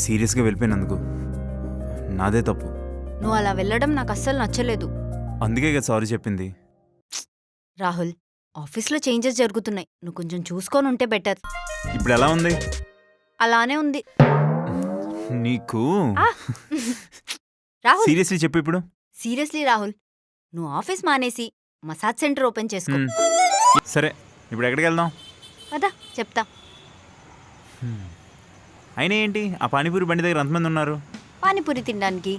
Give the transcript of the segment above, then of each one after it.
సీరియస్గా వెళ్ళిపోయినందుకు నాదే తప్పు. నువ్వు అలా వెళ్ళడం నాకు అస్సలు నచ్చలేదు. అందుకే కదా సారీ చెప్పింది. రాహుల్, ఆఫీస్లో చేంజెస్ జరుగుతున్నాయి, నువ్వు కొంచెం చూసుకొని ఉంటే బెటర్. ఇప్పుడు ఎలా ఉంది? అలానే ఉంది. నీకు రాహుల్, సీరియస్లీ చెప్పు ఇప్పుడు. సీరియస్లీ రాహుల్, నువ్వు ఆఫీస్ మానేసి మసాజ్ సెంటర్ ఓపెన్ చేసుకో. సరే, ఇప్పుడు ఎక్కడికి వెళ్దాం? పదా చెప్తా. అయినా ఏంటి, ఆ పానీపూరి బండి దగ్గర ఎంతమంది ఉన్నారు? పానీపూరి తినడానికి.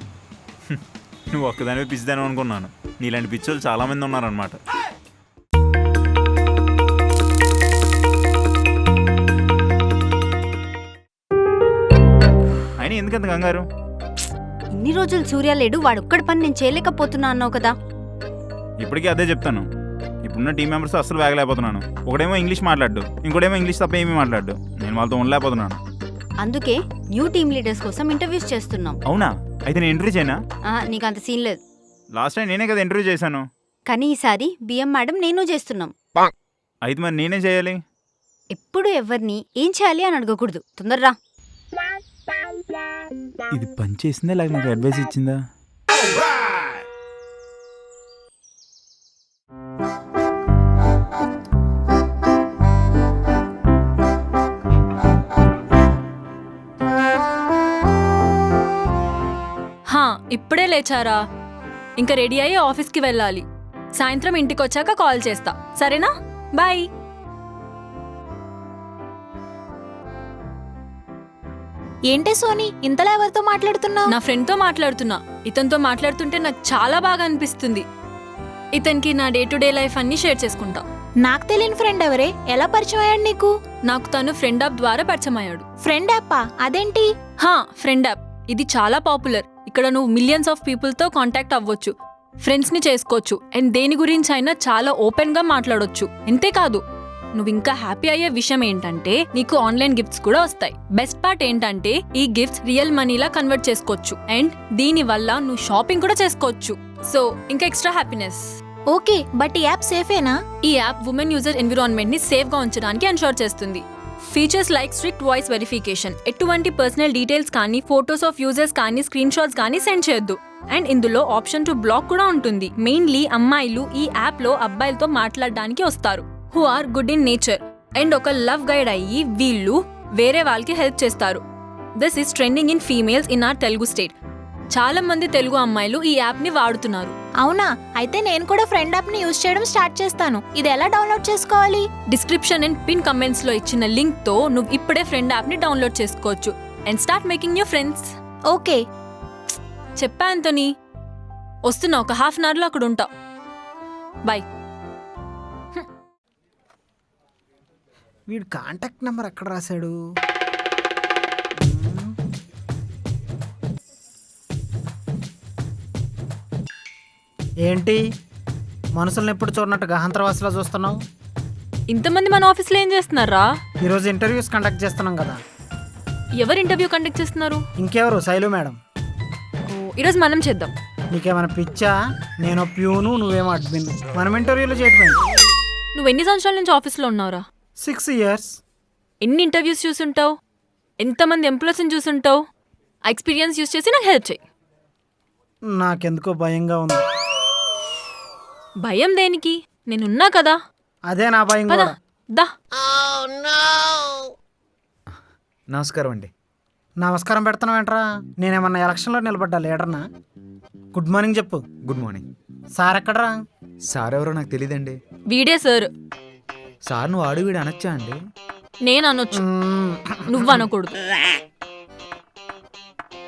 నువ్వు ఒక్కదానివే పిచ్చిదాను అనుకున్నాను. నీలాంటి పిచ్చోళ్ళు చాలామంది ఉన్నారనమాట. అయినా ఎందుకంత కంగారు? ఇన్ని రోజులు సూర్య లేడు, వాడొక్కడి పని నేను చేయలేకపోతున్నా అన్నావు కదా. ఇప్పటికీ అదే చెప్తాను. ఇప్పుడున్న టీం మెంబర్స్ అస్సలు వేగలేకపోతున్నాను. ఒకడేమో ఇంగ్లీష్ మాట్లాడు, ఇంకోటేమో ఇంగ్లీష్ తప్ప ఏమీ మాట్లాడు. నేను వాళ్ళతో ఉండలేకపోతున్నాను. అందుకే న్యూ టీమ్ లీడర్స్ కోసం ఇంటర్వ్యూస్ చేస్తున్నాం. అవునా? అయితే నేను ఇంటర్వ్యూ చేయనా? నీకు అంత సీన్ లేదు. లాస్ట్ టైం నేనే కదా ఇంటర్వ్యూ చేశాను. కానీ ఈసారి బిఎం మేడం నేను చేస్తున్నాం. అయితే మరి నేనే చేయాలి. ఎప్పుడు ఎవరిని ఏం చేయాలి అని అడగకూడదు. తొందరరా. ఇది పని చేసిందా లేక నాకు అడ్వైస్ ఇచ్చిందా? ఇప్పుడే లేచారా? ఇంకా రెడీ అయ్యి ఆఫీస్కి వెళ్ళాలి. సాయంత్రం ఇంటికి వచ్చాక కాల్ చేస్తా, సరేనా? బాయ్. ఏంటే సోనీ, ఇంతలా ఎవరితో మాట్లాడుతున్నావు? నా ఫ్రెండ్తో మాట్లాడుతున్నా. ఇతనితో మాట్లాడుతుంటే నాకు చాలా బాగా అనిపిస్తుంది. ఇతనికి నా డే టు డే లైఫ్ అన్ని షేర్ చేసుకుంటా. నాకు తెలియని ఫ్రెండ్ ఎవరే? ఎలా పరిచయం అయ్యాడు నీకు? నాకు తను ఫ్రెండ్ యాప్ ద్వారా పరిచయం అయ్యాడు. ఫ్రెండ్ యాపా? అదేంటి? Friend app. ఇది చాలా పాపులర్. ఇక్కడ నువ్వు మిలియన్స్ ఆఫ్ పీపుల్తో కాంటాక్ట్ అవ్వచ్చు, ఫ్రెండ్స్ని చేసుకోవచ్చు, అండ్ దేని గురించి అయినా చాలా ఓపెన్గా మాట్లాడొచ్చు. ఇంతేకాదు, నువ్వు ఇంకా హ్యాపీ అయ్యే విషయం ఏంటంటే నీకు ఆన్లైన్ గిఫ్ట్స్ కూడా వస్తాయి. బెస్ట్ పార్ట్ ఏంటంటే ఈ గిఫ్ట్స్ రియల్ మనీలా కన్వర్ట్ చేసుకోవచ్చు, అండ్ దీని వల్ల నువ్వు షాపింగ్ కూడా చేసుకోవచ్చు. సో ఇంకా ఎక్స్ట్రా హ్యాపీనెస్. ఓకే, బట్ ఈ యాప్ సేఫేనా? ఈ యాప్ ఉమెన్ యూజర్ ఎన్విరాన్మెంట్ ని సేఫ్ గా ఉంచడానికి ఎన్షూర్ చేస్తుంది. Features like strict voice verification, ఎటువంటి పర్సనల్ డీటెయిల్స్ కానీ, ఫోటోస్ ఆఫ్ యూజర్స్ కానీ, స్క్రీన్ షాట్స్ కానీ సెండ్ చేయొద్దు. అండ్ ఇందులో ఆప్షన్ టు బ్లాక్ కూడా ఉంటుంది. మెయిన్లీ అమ్మాయిలు ఈ యాప్ లో అబ్బాయిలతో మాట్లాడడానికి వస్తారు who are good in nature, and ఒక లవ్ గైడ్ అయ్యి వీళ్ళు వేరే వాళ్ళకి హెల్ప్ చేస్తారు. This is trending in females in our Telugu state. చాలా మంది తెలుగు అమ్మాయిలు ఈ యాప్ ని వాడుతున్నారు. అవునా? అయితే నేను కూడా ఫ్రెండ్ యాప్ ని యూజ్ చేయడం స్టార్ట్ చేస్తాను. ఇది ఎలా డౌన్లోడ్ చేసుకోవాలి? డిస్క్రిప్షన్ అండ్ పిన్ కమెంట్స్ లో ఇచ్చిన లింక్ తో నువ్వు ఇప్పుడే ఫ్రెండ్ యాప్ ని డౌన్లోడ్ చేసుకోవచ్చు and start making new friends. Okay చెప్పా ఆంథోనీ. వస్తున్నా, ఒక హాఫ్ అన్ అవర్ లో అక్కడ ఉంటా. బాయ్. వీడు కాంటాక్ట్ నెంబర్ ఎక్కడ రాశాడు? ఏంటి మనుషుల్ని ఎప్పుడు చూడనట్టు గహంతరవాసిలా చూస్తున్నావు? ఇంతమంది మన ఆఫీస్లో ఏం చేస్తున్నారా? ఈరోజు ఇంటర్వ్యూస్ కండక్ట్ చేస్తున్నాం కదా. ఎవరు ఇంటర్వ్యూ కండక్ట్ చేస్తున్నారు? ఇంకెవరు? శైలు మేడం. ఈరోజు మనం చేద్దాం. నీకేమైనా పిచ్చా? నేను ప్యూను, నువ్వేమో అడ్మిన్. మనం ఇంటర్వ్యూలో చేయటం. నువ్వు ఎన్ని సంవత్సరాల నుంచి ఆఫీస్లో ఉన్నావురా? 6 years. ఎన్ని ఇంటర్వ్యూస్ చూసుంటావు? ఎంతమంది ఎంప్లాయీస్ని చూసుంటావు? ఆ ఎక్స్పీరియన్స్ యూస్ చేసి నాకు హెల్ప్ చేయి. నాకెందుకో భయంగా ఉంది. భయం దేనికి? నేనున్నా కదా. అదే నా భయం కూడా. దా. నమస్కారం అండి. నమస్కారం పెడతాను ఏంట్రా? నేనేమన్నా ఎలక్షన్లో నిలబడ్డా లీడర్నా? గుడ్ మార్నింగ్ చెప్పు. Good morning. సార్ ఎక్కడరా? సార్ ఎవరో నాకు తెలియదండి. వీడే సార్. సార్ నువ్వు ఆడు వీడు అనొచ్చా అండి? నేను అనొచ్చు, నువ్వు అనకూడదు.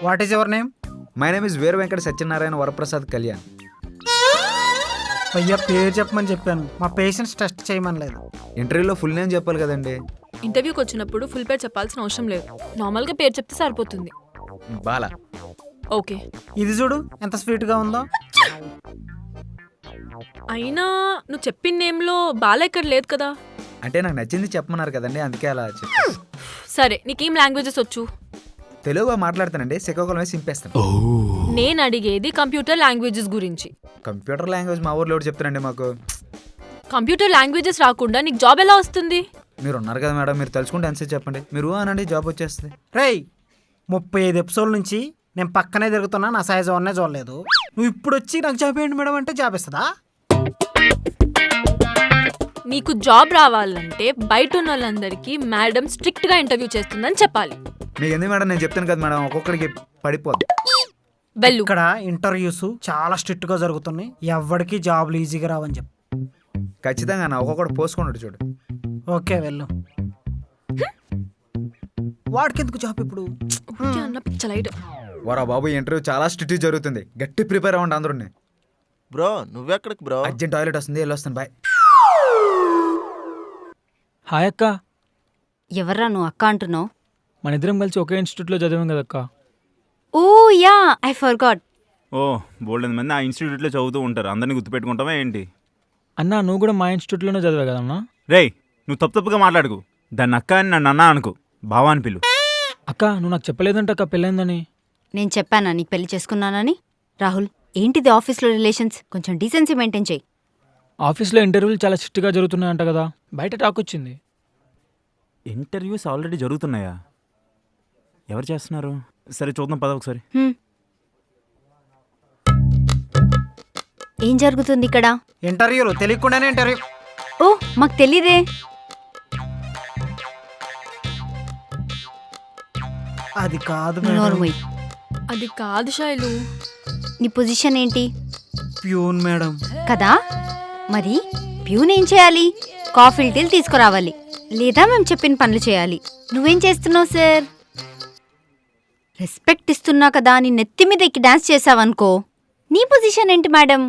What is your name? My name is Veera Venkata Satyanarayana Varaprasad Kalyan. అయ్యా పేరు చెప్పమని చెప్పాను, మా పేషెంట్స్ టెస్ట్ చేయమనలేదు. ఇంటర్వ్యూలో ఫుల్ నేమ్ చెప్పాలి కదండి. ఇంటర్వ్యూకి వచ్చినప్పుడు ఫుల్ పేరు చెప్పాల్సిన అవసరం లేదు, నార్మల్గా పేరు చెప్తే సరిపోతుంది. బాలా. ఓకే. ఇది చూడు ఎంత స్వీట్గా ఉందో. అయినా నువ్వు చెప్పిన నేమ్లో బాల ఇక్కడ లేదు కదా. అంటే నాకు నచ్చింది చెప్పమన్నారు కదండి, అందుకే అలా చెప్పాను. సరే, నీకేం లాంగ్వేజెస్ వచ్చు? తెలుగుగా మాట్లాడతానండి, శ్రీకాకుళం వేసి సింపేస్తాను. నేను అడిగేది కంప్యూటర్ లాంగ్వేజెస్ గురించి. కంప్యూటర్ లాంగ్వేజ్ మా ఊర్లో ఎవరు చెప్తారండి మాకు. కంప్యూటర్ లాంగ్వేజెస్ రాకుండా నీకు జాబ్ ఎలా వస్తుంది? మీరు ఉన్నారు కదా మేడం, మీరు తలుచుకుంటే ఆన్సర్ చెప్పండి. మీరు అనండి, జాబ్ వచ్చేస్తుంది. రేయ్ 35 ఎపిసోడ్ల నుంచి నేను పక్కనే తిరుగుతున్నా, నా సైజ్ వన్నే చూడలేదు. నువ్వు ఇప్పుడు వచ్చి నాకు జాబ్ ఏంటి మేడం అంటే జాబ్ ఇస్తుందా? నీకు జాబ్ రావాలంటే బయట ఉన్న వాళ్ళందరికీ మేడం స్ట్రిక్ట్ గా ఇంటర్వ్యూ చేస్తుందని చెప్పాలి. మీకు ఎందుకు మేడం, నేను చెప్తాను కదా మేడం, ఒక్కొక్కడికి పడిపోద్ది. వెళ్ళు. ఇక్కడ ఇంటర్వ్యూస్ చాలా స్ట్రిక్ట్ గా జరుగుతున్నాయి, ఎవరికి జాబ్లు ఈజీగా రావని చెప్పు. ఖచ్చితంగా నా ఒక్కొక్కడు పోసుకున్నాడు చూడు. ఓకే వెళ్ళు. వాడికి ఎందుకు జాబ్ ఇప్పుడు? ఊరికే అన్న పిచ్చలైట్. వరా బాబు, ఇంటర్వ్యూ చాలా స్ట్రిక్ట్ జరుగుతుంది, గట్టి ప్రిపేర్ అవ్వండి అందరూ. బ్రో నువ్వెక్కడికి బ్రో? అర్జెంట్ టాయిలెట్ వస్తుంది, వెళ్ళొస్తాను, బాయ్. హాయ్ అక్క, ఎవర్రా నువ్వు అక్క అంటున్నావు? మన ఇద్దరం కలిసి ఒకే ఇన్స్టిట్యూట్లో చదివాం కదక్క. ఓ యా, ఐ ఫర్గాట్. ఓ బోల్డ్ మంది ఆ ఇన్స్టిట్యూట్లో చదువుతూ ఉంటారు, అందరినీ గుర్తుపెట్టుకుంటావా ఏంటి? అన్నా నువ్వు కూడా మా ఇన్స్టిట్యూట్లోనే చదివా కదన్నా. రేయ్, నువ్వు తప్పుగా మాట్లాడుకు. దాన్ని అక్క అని నన్ను అన్నా అనుకో, బావా అని పిలు. అక్క నువ్వు నాకు చెప్పలేదంట అక్క పెళ్ళైందని. నేను చెప్పానా నీకు పెళ్లి చేసుకున్నానని? రాహుల్, ఏంటిది ఆఫీస్లో రిలేషన్స్? కొంచెం డీసెన్సీ మెయింటైన్ చేయి. ఆఫీస్లో ఇంటర్వ్యూలు చాలా స్ట్రిక్ట్గా జరుగుతున్నాయంట కదా, బయట టాక్ వచ్చింది. ఇంటర్వ్యూస్ ఆల్రెడీ జరుగుతున్నాయా? ఎవరు చేస్తున్నారు? సరే చూద్దాం పద ఒకసారి. ఏం జరుగుతుంది ఇక్కడ? ఇంటర్వ్యూలు తెలియకుండానే ఇంటర్వ్యూ. ఓ మాకు తెలీదే. అది కాదు నోరు మేడం. మూయ్. అది కాదు శైలు. నీ పొజిషన్ ఏంటి? Peon madam. కదా మరి ప్యూన్ ఏం చేయాలి? కాఫీ టీలు తీసుకురావాలి, లేదా మేము చెప్పిన పనులు చేయాలి. నువ్వేం చేస్తున్నావు సార్? రెస్పెక్ట్ ఇస్తున్నా కదా అని నెత్తి మీద ఎక్కి డాన్స్ చేసావనుకో, నీ పొజిషన్ ఏంటి మేడం?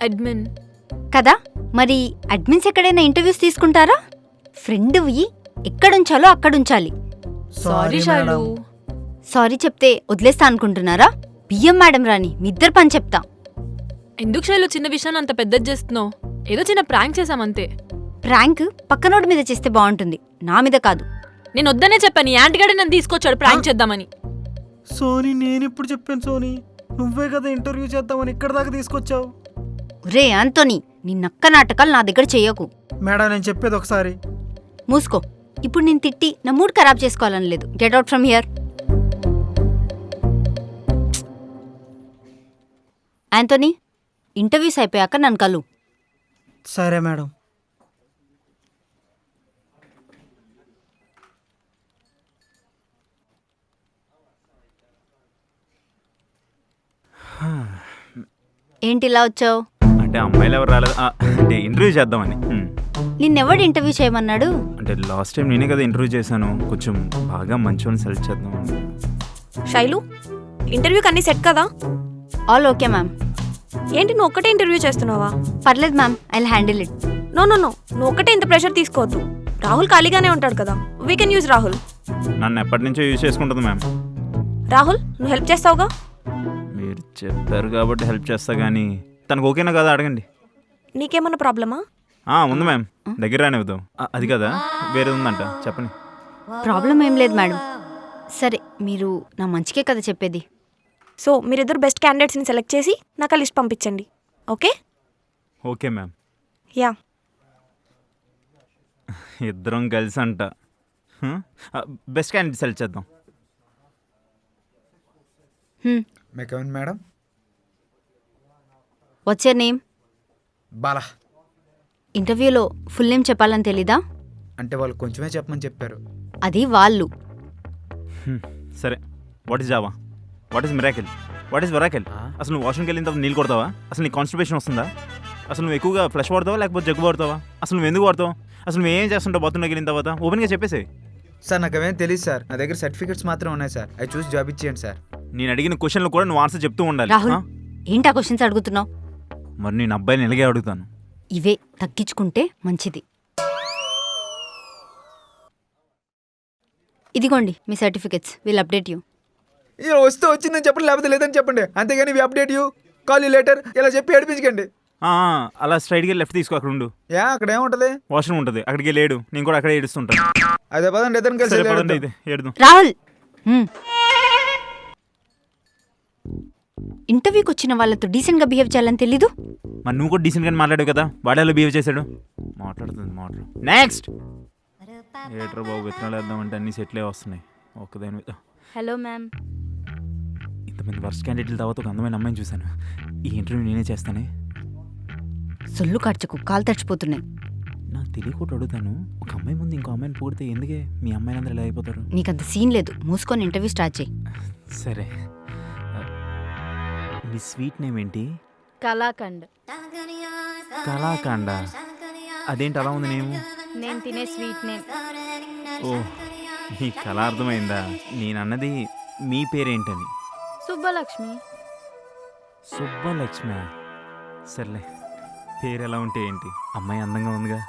అడ్మిన్. కదా మరి అడ్మిన్స్ ఎక్కడైనా ఇంటర్వ్యూస్ తీసుకుంటారా? ఫ్రెండ్వి ఎక్కడుంచాలో అక్కడుంచాలి. సారీ శైలు. సారీ చెప్తే వదిలేస్తా అనుకుంటున్నారా? బియ్యం మేడం రాని మీ ఇద్దరు పని చెప్తా. ఎందుకు శైలు చిన్న విషయాన్ని అంత పెద్దది చేస్తున్నావు? ఏదో చిన్న ప్రాంక్ చేసామంతే. ప్రాంక్ పక్కనోడి మీద చేస్తే బాగుంటుంది, నా మీద కాదు. నేను వద్దనే చెప్పాను, ఈ యాంటీగాడే నన్ను తీసుకొచ్చాడు ప్రాంక్ చేద్దామని. సోనీ, నేను ఎప్పుడు చెప్పాను సోనీ? నువ్వే కదా ఇంటర్వ్యూ చేద్దామని ఇక్కడ దాకా తీసుకొచ్చావు. రే ఆంటోనీ, నీ నక్క నాటకాలు నా దగ్గర చెయ్యకు. మేడం నేను చెప్పేది ఒకసారి. మూసుకో. ఇప్పుడు నేను తిట్టి నా మూడ్ ఖరాబ్ చేసుకోవాలని లేదు. Get out from here. Antony, interviews అయిపోయాక నన్ను కలు. సరే మేడం. ఏంటి ఇలా వచ్చావు? అంటే అమ్మాయిలు ఎవరు రాలేదు, అంటే ఇంటర్వ్యూ చేద్దామని. నిన్నెవడు ఇంటర్వ్యూ చేయమన్నాడు? అంటే లాస్ట్ టైం నేనే కదా ఇంటర్వ్యూ చేశాను, కొంచెం బాగా మంచివాడిని సెలెక్ట్ చేద్దామని. శైలు, ఇంటర్వ్యూకి అన్నీ సెట్ కదా? All okay ma'am. ఏంటి నువ్వు ఒక్కటే ఇంటర్వ్యూ చేస్తున్నావా? పర్లేదు ma'am, I will handle it. No no no, నువ్వు ఒక్కటే ఇంత ప్రెషర్ తీసుకోవద్దు. రాహుల్ ఖాళీగానే ఉంటాడు కదా, వీ కెన్ యూజ్ రాహుల్. నన్ను ఎప్పటి నుంచో యూజ్ చేసుకుంటుంది మ్యామ్. రాహుల్, నువ్వు హెల్ప్ చేస్తావుగా? మీరు చెప్పారు కాబట్టి హెల్ప్ చేస్తా, కానీ తనకు ఓకేనా కదా అడగండి. నీకేమన్నా ప్రాబ్లమా? ఉంది మ్యామ్, దగ్గర రానివ్వదు. అది కదా, వేరే ఉందంట, చెప్పండి. ప్రాబ్లం ఏం లేదు మేడం. సరే, మీరు నా మంచికే కదా చెప్పేది. సో మీరిద్దరు బెస్ట్ క్యాండిడేట్స్ని సెలెక్ట్ చేసి నాకు ఆ లిస్ట్ పంపించండి, ఓకే? Okay ma'am. యా. ఇద్దరం కలిసి అంట బెస్ట్ క్యాండిడేట్ సెలెక్ట్ చేద్దాం. Madam, what's your name? Bala. ఇంటర్వ్యూలో ఫుల్ నేమ్ చెప్పాలని తెలీదా? అంటే వాళ్ళు కొంచెమే చెప్పమని చెప్పారు. అది వాళ్ళు. సరే, what is Java? What is miracle? What is oracle? అసలు నువ్వు వాష్రూమ్కి వెళ్ళిన తర్వాత నీళ్ళు కొడతావా? అసలు నీకు కాన్స్టిపేషన్ వస్తుందా? అసలు నువ్వు ఎక్కువగా ఫ్లష్ వాడతావా లేకపోతే జగ్గు వాడతావా? అసలు నువ్వు ఎందుకు వాడతావు? అసలు నువ్వు ఏం చేస్తుంటావు బాత్రూమ్కి వెళ్ళిన తర్వాత? ఓపెన్గా చెప్పేసి. సార్ నాకు అవేం తెలియదు సార్, నా దగ్గర సర్టిఫికెట్స్ మాత్రం ఉన్నాయి సార్, అవి చూసి జాబ్ ఇచ్చేయండి సార్. నేను అడిగిన క్వశ్చన్లు కూడా నువ్వు ఆన్సర్ చెప్తూ ఉండాలి. రాహుల్, ఏంటా క్వశ్చన్స్ అడుగుతున్నావు? మరి నేను అబ్బాయిని ఎలాగే అడుగుతాను. ఇవే తగ్గించుకుంటే మంచిది. ఇదిగోండి మీ సర్టిఫికెట్స్, విల్ అప్డేట్ యూ. ఇలా వస్తే వచ్చిందని చెప్పండి, లేకపోతే లేదని చెప్పండి, అంతేగాని we update you, call you later ఇలా చెప్పి ఏడిపించకండి. అలా స్ట్రైట్గా లెఫ్ట్ తీసుకో, అక్కడ ఉండు. అక్కడ ఏముంటది? వాష్రూమ్ ఉంటుంది, అక్కడికి లేడు. నేను కూడా అక్కడే ఏడుస్తుంటాను. అదే పదండి, ఇద్దరం కలిసి సరే వెళ్ళి పదండి, ఏడుద్దాం. అయితే ఏడుదాం. రాహుల్, ఇంటర్వ్యూకి వచ్చిన వాళ్ళతో డీసెంట్గా బిహేవ్ చేయాలని తెలీదు? మరి నువ్వు కూడా డీసెంట్గా మాట్లాడావు కదా, వాడేలా బిహేవ్ చేశాడు. మాట్లాడు. నెక్స్ట్ ఏట్రా బాబు, విత్తనాలు వేద్దామంటే అన్నీ సెట్లే వస్తున్నాయి ఒక్కదాని మీద. Hello ma'am. ఇంతమంది వర్స్ట్ క్యాండిడేట్ల తర్వాత ఒక అందమైన అమ్మాయిని చూశాను. ఈ ఇంటర్వ్యూ నేనే చేస్తానే. సొల్లు కార్చకు కాలు తడిచిపోతున్నాయి. నాకు తెలియకుండా అడుగుతాను, ఒక అమ్మాయి ముందు ఇంకో అమ్మాయిని పూడితే ఎందుకే మీ అమ్మాయిని అందరూ ఇలా అయిపోతారు? నీకంత సీన్ లేదు, మూసుకొని ఇంటర్వ్యూ స్టార్ట్ చేయి. సరే, మీ స్వీట్ నేమ్ ఏంటి? కలాకండ్. కళాకాండ. అదేంటి అలా ఉంది నేము? నేను తినే స్వీట్ నేమ్. ఓ, మీ కళ అర్థమైందా? నేను అన్నది మీ పేరేంటని. సుబ్బలక్ష్మి. సుబ్బలక్ష్మి. సర్లే, పేరు ఎలా ఉంటే ఏంటి, అమ్మాయి అందంగా ఉందిగా.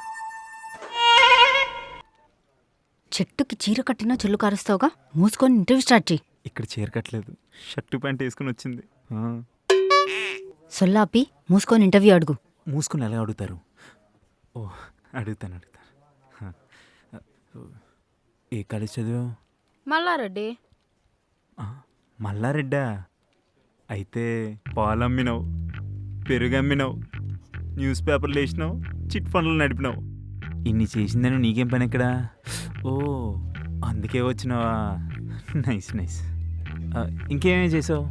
చెట్టుకి చీర కట్టినా చెల్లు కారుస్తావుగా, మూసుకొని ఇంటర్వ్యూ స్టార్ట్ చేయి. ఇక్కడ చీర కట్టలేదు, షర్టు ప్యాంట్ వేసుకుని వచ్చింది. సొల్లాపి మూసుకొని ఇంటర్వ్యూ అడుగు. మూసుకుని ఎలా అడుగుతారు? ఓ, అడుగుతాను. హ. ఏ కాలేజ్ చదివావు? మల్లారెడ్డి. మల్లారెడ్డా? అయితే పాలు అమ్మినావు, పెరుగు అమ్మినావు, న్యూస్ పేపర్లు వేసినావు, చిట్ ఫండ్లు నడిపినావు. ఇన్ని చేసిందని నీకేం పని ఇక్కడ? ఓ, అందుకే వచ్చినావా? Nice nice. ఇంకేమేమి చేసావు?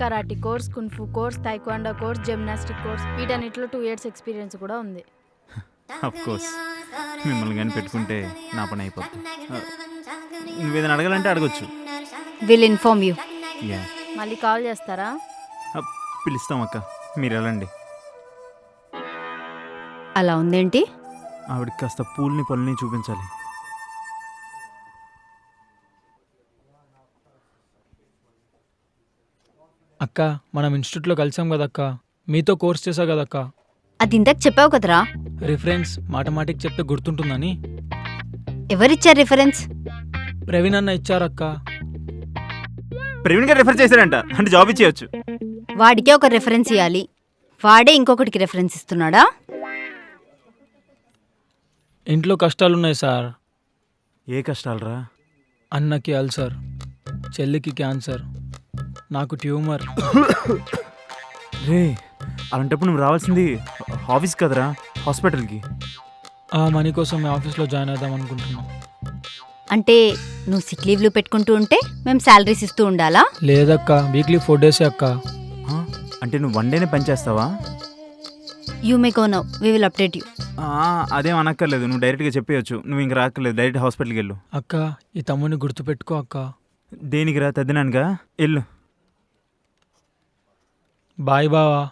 Karate course, kung fu course, taekwondo course, gymnastic course, వీటన్నిటిలో 2 years ఎక్స్పీరియన్స్ కూడా ఉంది. అఫ్ కోర్స్, మిమ్మల్ని కానీ పెట్టుకుంటే నా పని అయిపోతుంది. నువ్వేదైనా అడగాలంటే అడగొచ్చు. Will inform you. యా, మళ్ళీ కాల్ చేస్తారా? పిలుస్తాం అక్క, మీరు వెళ్ళండి. అలా ఉందేంటి? ఆవిడకి కాస్త పూల్ని పళ్ళని చూపించాలి. అక్క, మనం ఇన్స్టిట్యూట్లో కలిసాం కదక్క, మీతో కోర్స్ చేసా కదక్క. అది ఇందాక చెప్పావు కదరా. రిఫరెన్స్ మాటమాటికి చెప్తే గుర్తుంటుందని ఎవరిచ్చారు రిఫరెన్స్? ప్రవీణ్ అన్న ఇచ్చారక్క. ప్రవీణ్ గారు రెఫర్ చేశారంట, అంటే జాబ్ ఇచ్చేయచ్చు. వాడికే ఒక రెఫరెన్స్ ఇవ్వాలి, వాడే ఇంకొకటికి రెఫరెన్స్ ఇస్తున్నాడా? ఇంట్లో కష్టాలున్నాయి సార్. ఏ కష్టాలరా? అన్నకి అల్సర్, చెల్లికి క్యాన్సర్, నాకు ట్యూమర్. రే, అలాంటప్పుడు నువ్వు రావాల్సింది ఆఫీస్ కదరా, హాస్పిటల్కి. ఆ మనీ కోసం మీ ఆఫీస్లో జాయిన్ అవుదాం అనుకుంటున్నాం. అంటే నువ్వు సిక్ లీవ్లు పెట్టుకుంటూ ఉంటే మేము శాలరీస్ ఇస్తూ ఉండాలా? లేదక్క, వీక్లీ 4 days అక్క. అంటే నువ్వు 1 day పని చేస్తావా? You may go now, we will update you. అదేం అనక్కర్లేదు, నువ్వు డైరెక్ట్గా చెప్పేయచ్చు. నువ్వు ఇంక రాక్కర్లేదు, డైరెక్ట్ హాస్పిటల్కి వెళ్ళు. అక్క, ఈ తమ్ముడిని గుర్తుపెట్టుకో అక్క. దేనికి రా, తద్దినానుగా వెళ్ళు. బాయ్ బావా.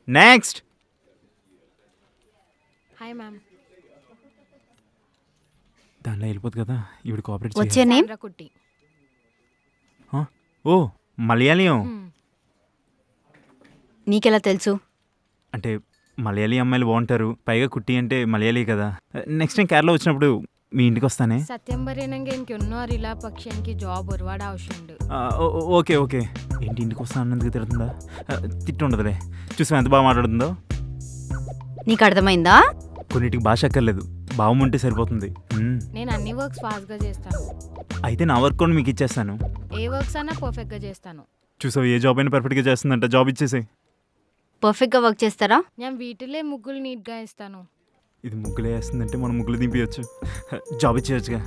నెక్స్ట్. Hi ma'am. దానిలో వెళ్ళిపోతుంది కదా, ఇవి కోఆపరేట్ వచ్చే నేమ్? కుట్టి. ఓ, మలయాళీయం. నీకెలా తెలుసు? అంటే మలయాళీ అమ్మాయిలు బాగుంటారు, పైగా కుట్టి అంటే మలయాళీ కదా. నెక్స్ట్ టైం కేరళ వచ్చినప్పుడు మీ ఇంటికి వస్తానే. സത്യം പറയണെങ്കിൽ എനിക്കൊന്നും അറിയില്ല, പക്ഷെ എനിക്ക് ജോബ് ഒരുപാട് ആവശ്യമുണ്ട്. Okay okay. ఏంటి ఇంటికి వస్తా అన్నందుకు తిడుతుందా? తిట్టు ఉండదులే, చూసాం ఎంత బాగా మాట్లాడుతుందో. నీకు అర్థమైందా? కొన్నిటికి భాష అక్కర్లేదు, భావం ఉంటే సరిపోతుంది. నేను అన్ని వర్క్స్ ఫాస్ట్గా చేస్తాను. అయితే నా వర్క్ కూడా మీకు ఇచ్చేస్తాను. ఏ వర్క్స్ అన్నా పర్ఫెక్ట్గా చేస్తాను. చూసావు, ఏ జాబ్ అయినా పర్ఫెక్ట్గా చేస్తుందంట. జాబ్ ఇచ్చేసే. పర్ఫెక్ట్గా వర్క్ చేస్తారా? నేను వీటిలే ముగ్గులు నీట్గా ఇస్తాను. ఇది ముగ్గులే వేస్తుందంటే మనం ముగ్గులు దింపించచ్చు. జాబ్ ఇచ్చేయచ్చుగా.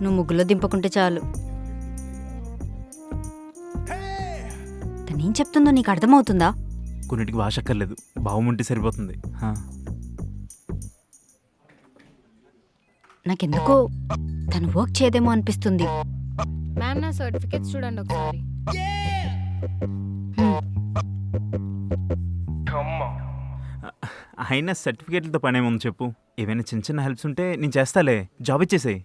నువ్వు ముగ్గులో దింపకుంటే చాలు. తనేం చెప్తుందో నీకు అర్థమవుతుందా? కొన్నిటికి భాష అక్కర్లేదు, భావం ఉంటే సరిపోతుంది. నాకెందుకో తను వర్క్ చేయదేమో అనిపిస్తుంది. మ్యామ్, నా సర్టిఫికేట్స్ చూడండి ఒకసారి. అయినా సర్టిఫికేట్లతో పని ఏముంది చెప్పు. ఏమైనా చిన్న చిన్న హెల్ప్స్ ఉంటే నేను చేస్తాలే, జాబ్ ఇచ్చేసేయి.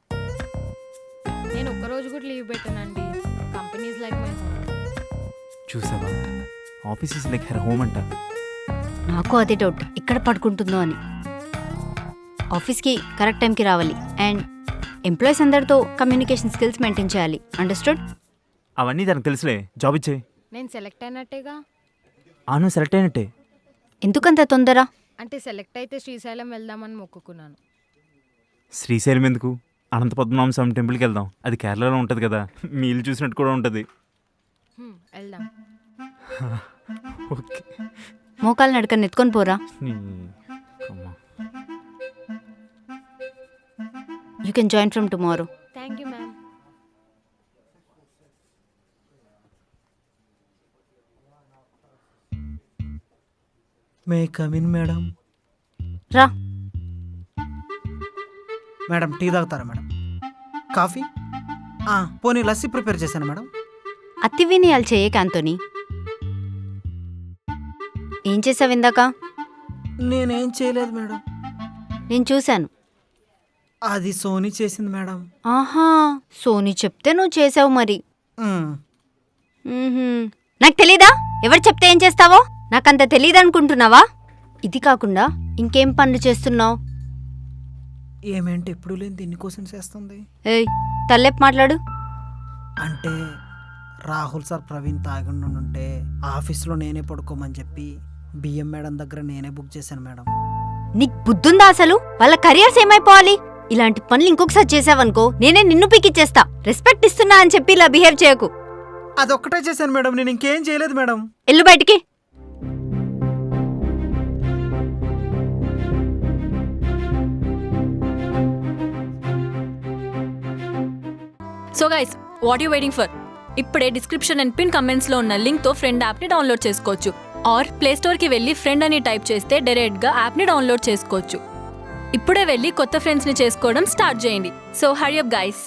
నేను ఒక్కరోజు కూడా లీవ్ పెట్టానండి. Companies like my home. చూసావా, office is like her home అంట. నాకు అదే డౌట్, ఇక్కడ పడుకుంటుందో అని. ఆఫీస్కి కరెక్ట్ టైంకి రావాలి అండ్ ఎంప్లాయీస్ అందరితో కమ్యూనికేషన్ స్కిల్స్ మెయింటైన్ చేయాలి. అండర్స్టూడ్? అవన్నీ తనకు తెలుసులే, జాబ్ ఇచ్చేయి. నేను సెలెక్ట్ అయినట్టేగా. నువ్వు సెలెక్ట్ అయినట్టే. ఎందుకంత తొందర? అంటే సెలెక్ట్ అయితే శ్రీశైలం వెళ్దామని మొక్కుకున్నాను. శ్రీశైలం ఎందుకు? అనంత పద్మనాభ స్వామి టెంపుల్కి వెళ్దాం, అది కేరళలో ఉంటుంది కదా, మీ ఇల్లు చూసినట్టు కూడా ఉంటుంది. వెళ్దాం. ఓకే. మోకాలు నడకని ఎత్తుకొని పోరా. You can join from tomorrow. Thank you ma'am. May come in madam. రా. మేడం టీ తాగుతారా మేడం? కాఫీ? పోనీ లస్సీ ప్రిపేర్ చేశాను మేడం. అతి వినయాలు చేయక ఆంటోనీ. ఏం చేసావు ఇందాక? నేనేం చేయలేదు మేడం. నేను చూశాను. అది సోనీ చేసింది మేడం. ఆహా, సోనీ చెప్తే నువ్వు చేసావు మరి. మ్, మ్మ్హ్మ్. నాకు తెలీదా ఎవరు చెప్తే ఏం చేస్తావో? నాకంత తెలీదు అనుకుంటున్నావా? ఇది కాకుండా ఇంకేం పనులు చేస్తున్నావు? ఏమేంటి ఎప్పుడు లేని దీనికోసం చేస్తుంది ఏయ్, తల్లెప్పు మాట్లాడు. అంటే రాహుల్ సార్ ప్రవీణ్ తాగుండుంటే ఆఫీస్లో నేనే పడుకోమని చెప్పి బియ్యం మేడం దగ్గర నేనే బుక్ చేశాను మేడం. నీకు బుద్ధుందా అసలు? వాళ్ళ కెరియర్స్ ఏమైపోవాలి? ఇలాంటి పనులు ఇంకొకసారి చేసావనుకో నేనే నిన్ను పీకిచ్చేస్తా. రెస్పెక్ట్ ఇస్తున్నా అని చెప్పి ఇలా బిహేవ్ చేయకు. అదొక్కటే చేశాను మేడం, నేను ఇంకేం చేయలేదు మేడం. ఎల్లు బయటికి. So guys, what you waiting for? ఇప్పుడే డిస్క్రిప్షన్ అండ్ పిన్ కమెంట్స్లో ఉన్న లింక్తో ఫ్రెండ్ యాప్ని డౌన్లోడ్ చేసుకోవచ్చు. ఆర్ ప్లేస్టోర్కి వెళ్ళి ఫ్రెండ్ అని టైప్ చేస్తే డైరెక్ట్గా యాప్ని డౌన్లోడ్ చేసుకోవచ్చు. ఇప్పుడే వెళ్ళి కొత్త ఫ్రెండ్స్ని చేసుకోవడం స్టార్ట్ చేయండి. So hurry up guys.